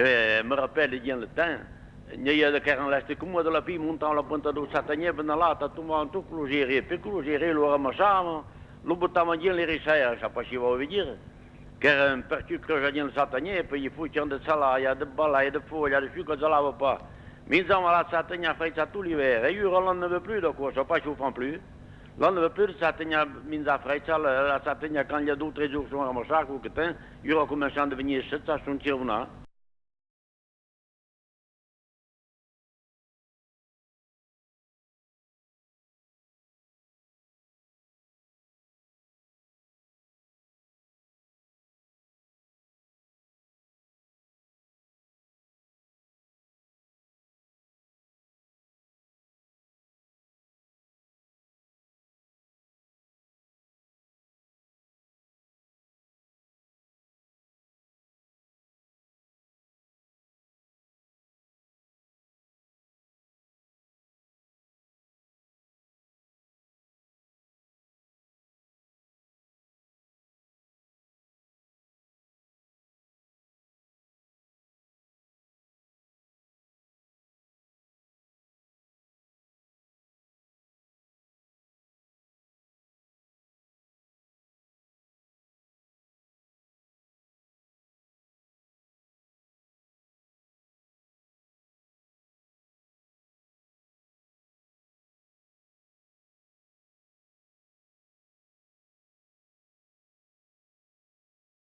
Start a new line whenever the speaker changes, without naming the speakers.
me rappelle bien le temps. Il y a de 40 lastic comme moi de la fille montant la pointe de Satania, ben là, t'as tout le monde, tout le gérer, puis que le gérer, le ramassam, le bouton dire les richesses, je sais pas si vous veut dire. Car un perçu que je viens de Satania, puis il faut qu'il y ait de salade, il y a de balles, il y a de faux, il y a de sucre, ça lave pas. Mais ils ont la Satania fait ça tout l'hiver. Et l'on ne veut plus de quoi, je sais pas si vous font plus. L'on ne veut plus de Satania, mis à fait ça, la Satania, quand il y a d'autres jours sur un ramassage ou que il y aura comme un champ de venir, ça, c'est un tir